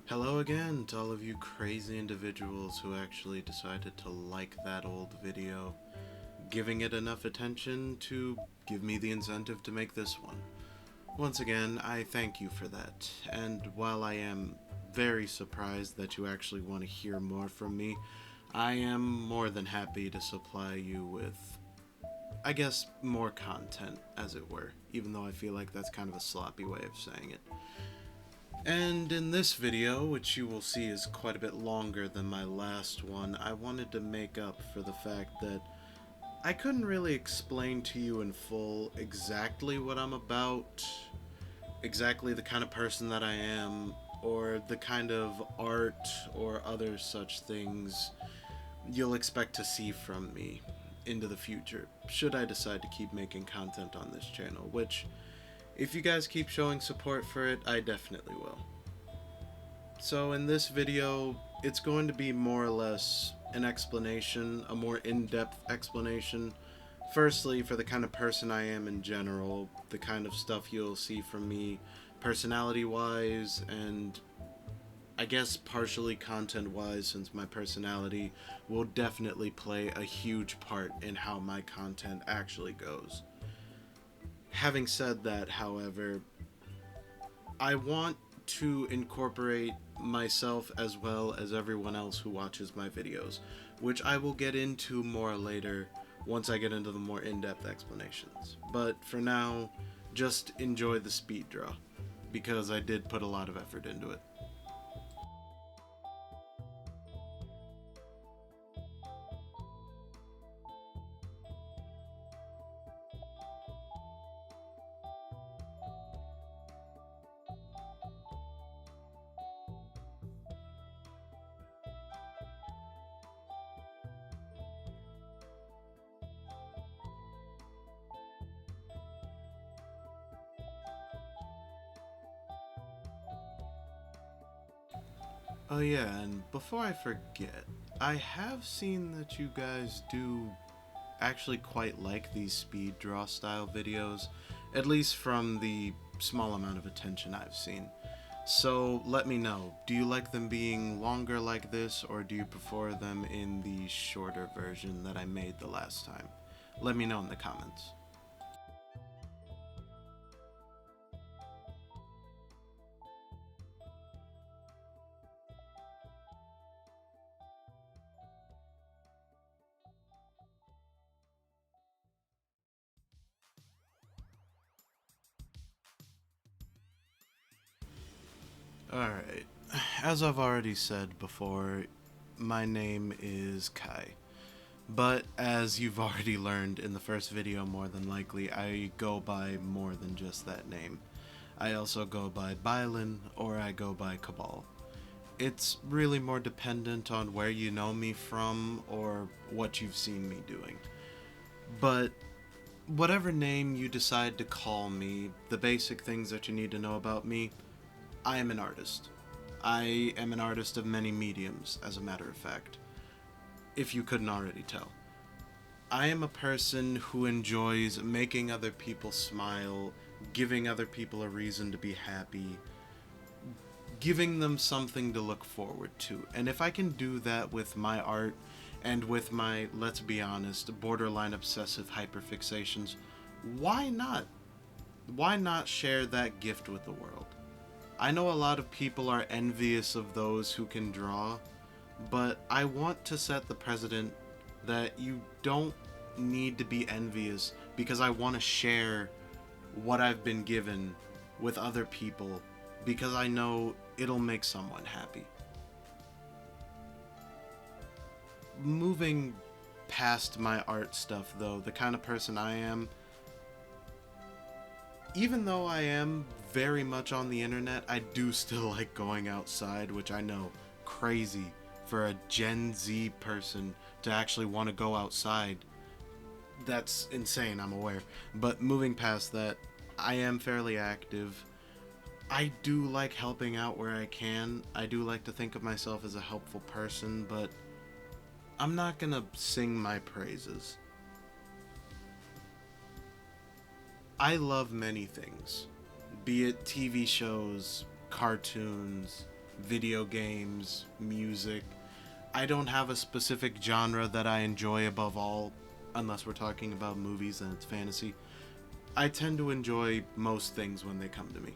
Hello again to all of you crazy individuals who actually decided to like that old video, giving it enough attention to give me the incentive to make this one. Once again, I thank you for that, and while I am very surprised that you actually want to hear more from me, I am more than happy to supply you with, I guess, more content, as it were, even though I feel like that's kind of a sloppy way of saying it. And in this video, which you will see is quite a bit longer than my last one, I wanted to make up for the fact that I couldn't really explain to you in full exactly what I'm about, exactly the kind of person that I am, or the kind of art or other such things you'll expect to see from me into the future, should I decide to keep making content on this channel, which, if you guys keep showing support for it, I definitely will. So in this video, it's going to be more or less an explanation, a more in-depth explanation. Firstly, for the kind of person I am in general, the kind of stuff you'll see from me personality-wise, and I guess partially content-wise, since my personality will definitely play a huge part in how my content actually goes. Having said that, however, I want to incorporate myself as well as everyone else who watches my videos, which I will get into more later once I get into the more in-depth explanations. But for now, just enjoy the speed draw, because I did put a lot of effort into it. Oh yeah, and before I forget, I have seen that you guys do actually quite like these speed draw style videos, at least from the small amount of attention I've seen. So let me know, do you like them being longer like this, or do you prefer them in the shorter version that I made the last time? Let me know in the comments. Alright, as I've already said before, my name is Kai. But as you've already learned in the first video, more than likely, I go by more than just that name. I also go by Bylin, or I go by Cabal. It's really more dependent on where you know me from or what you've seen me doing. But whatever name you decide to call me, the basic things that you need to know about me, I am an artist. I am an artist of many mediums, as a matter of fact, if you couldn't already tell. I am a person who enjoys making other people smile, giving other people a reason to be happy, giving them something to look forward to. And if I can do that with my art and with my, let's be honest, borderline obsessive hyperfixations, why not? Why not share that gift with the world? I know a lot of people are envious of those who can draw, but I want to set the precedent that you don't need to be envious, because I want to share what I've been given with other people, because I know it'll make someone happy. Moving past my art stuff though, the kind of person I am, even though I am very much on the internet, I do still like going outside, which I know, crazy for a Gen Z person to actually want to go outside. That's insane, I'm aware. But moving past that, I am fairly active. I do like helping out where I can. I do like to think of myself as a helpful person, but I'm not gonna sing my praises. I love many things, be it TV shows, cartoons, video games, music. I don't have a specific genre that I enjoy above all, unless we're talking about movies and it's fantasy. I tend to enjoy most things when they come to me.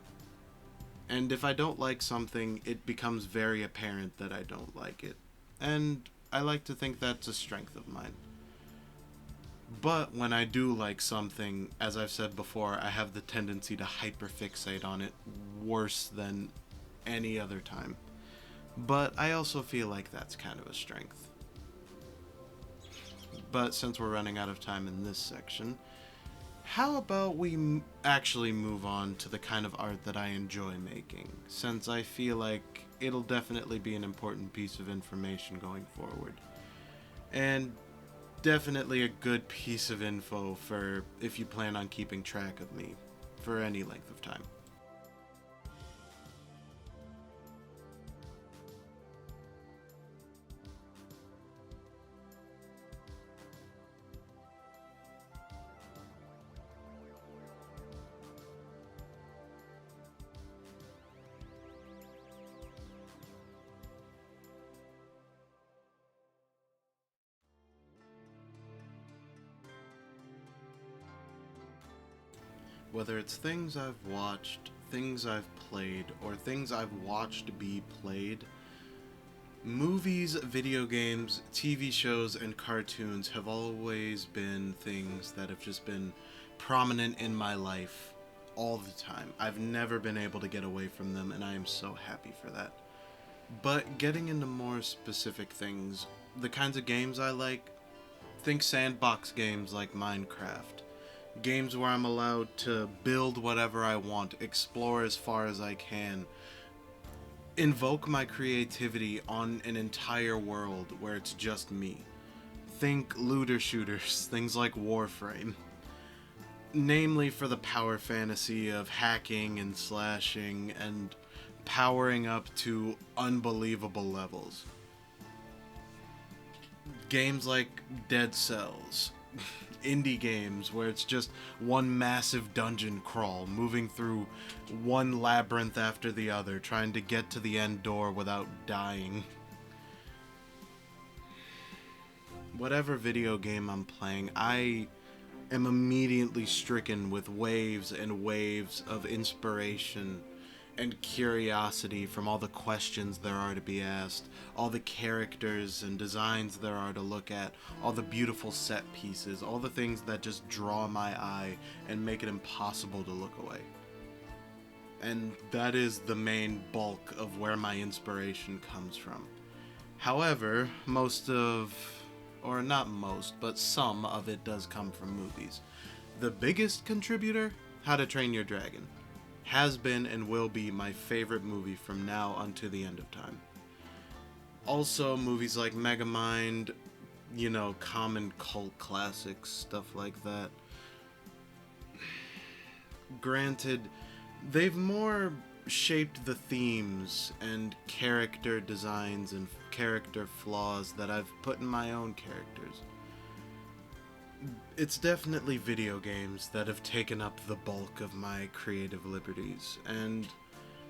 And if I don't like something, it becomes very apparent that I don't like it. And I like to think that's a strength of mine. But when I do like something, as I've said before, I have the tendency to hyperfixate on it worse than any other time. But I also feel like that's kind of a strength. But since we're running out of time in this section, how about we actually move on to the kind of art that I enjoy making, since I feel like it'll definitely be an important piece of information going forward. And definitely a good piece of info for if you plan on keeping track of me for any length of time. Whether it's things I've watched, things I've played, or things I've watched be played, movies, video games, TV shows, and cartoons have always been things that have just been prominent in my life all the time. I've never been able to get away from them, and I am so happy for that. But getting into more specific things, the kinds of games I like, think sandbox games like Minecraft. Games where I'm allowed to build whatever I want, explore as far as I can, invoke my creativity on an entire world where it's just me. Think looter shooters, things like Warframe. Namely for the power fantasy of hacking and slashing and powering up to unbelievable levels. Games like Dead Cells. Indie games where it's just one massive dungeon crawl, moving through one labyrinth after the other, trying to get to the end door without dying. Whatever video game I'm playing, I am immediately stricken with waves and waves of inspiration and curiosity from all the questions there are to be asked, all the characters and designs there are to look at, all the beautiful set pieces, all the things that just draw my eye and make it impossible to look away. And that is the main bulk of where my inspiration comes from. However, some of it does come from movies. The biggest contributor, How to Train Your Dragon, has been and will be my favorite movie from now unto the end of time. Also, movies like Megamind, common cult classics, stuff like that. Granted, they've more shaped the themes and character designs and character flaws that I've put in my own characters. It's definitely video games that have taken up the bulk of my creative liberties, and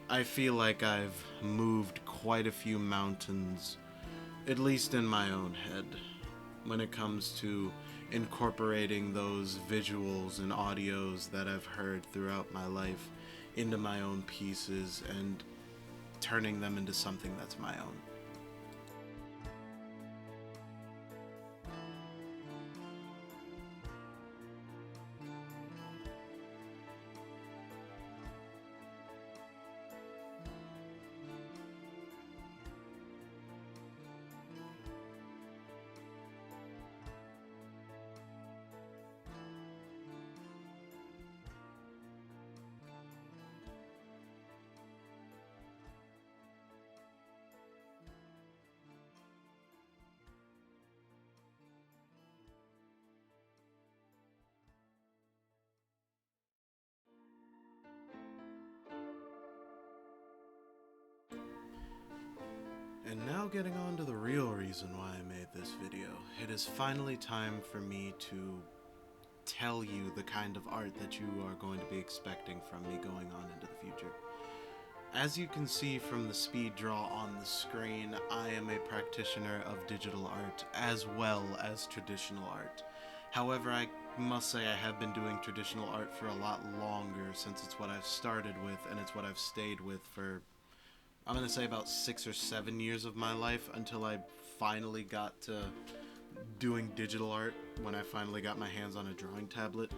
I feel like I've moved quite a few mountains, at least in my own head, when it comes to incorporating those visuals and audios that I've heard throughout my life into my own pieces and turning them into something that's my own. And now getting on to the real reason why I made this video. It is finally time for me to tell you the kind of art that you are going to be expecting from me going on into the future. As you can see from the speed draw on the screen, I am a practitioner of digital art as well as traditional art. However, I must say I have been doing traditional art for a lot longer, since it's what I've started with and it's what I've stayed with for, I'm going to say, about 6 or 7 years of my life, until I finally got to doing digital art when I finally got my hands on a drawing tablet.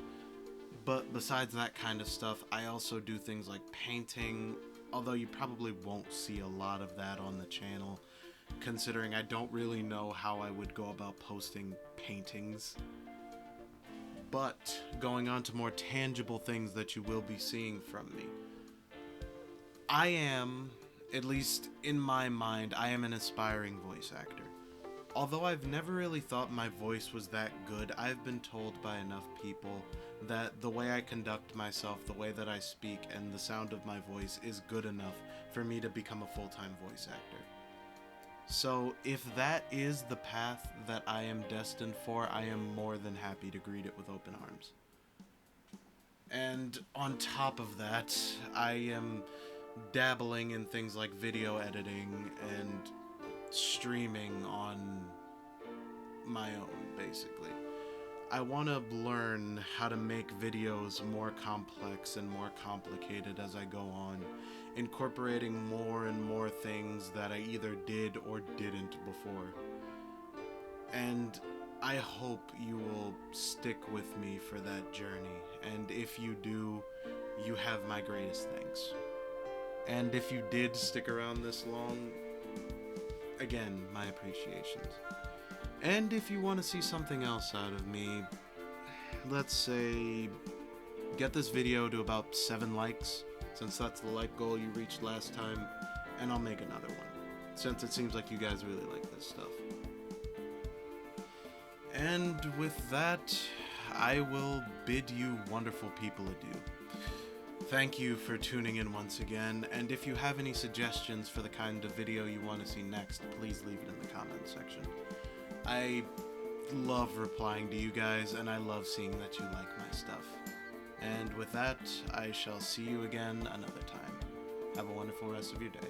But besides that kind of stuff, I also do things like painting, although you probably won't see a lot of that on the channel, considering I don't really know how I would go about posting paintings. But going on to more tangible things that you will be seeing from me. I am, at least in my mind, I am an aspiring voice actor. Although I've never really thought my voice was that good, I've been told by enough people that the way I conduct myself, the way that I speak, and the sound of my voice is good enough for me to become a full-time voice actor. So if that is the path that I am destined for, I am more than happy to greet it with open arms. And on top of that, I am dabbling in things like video editing and streaming on my own, basically. I want to learn how to make videos more complex and more complicated as I go on, incorporating more and more things that I either did or didn't before. And I hope you will stick with me for that journey, and if you do, you have my greatest thanks. And if you did stick around this long, again, my appreciations. And if you want to see something else out of me, let's say, get this video to about 7 likes, since that's the like goal you reached last time, and I'll make another one, since it seems like you guys really like this stuff. And with that, I will bid you wonderful people adieu. Thank you for tuning in once again, and if you have any suggestions for the kind of video you want to see next, please leave it in the comments section. I love replying to you guys, and I love seeing that you like my stuff. And with that, I shall see you again another time. Have a wonderful rest of your day.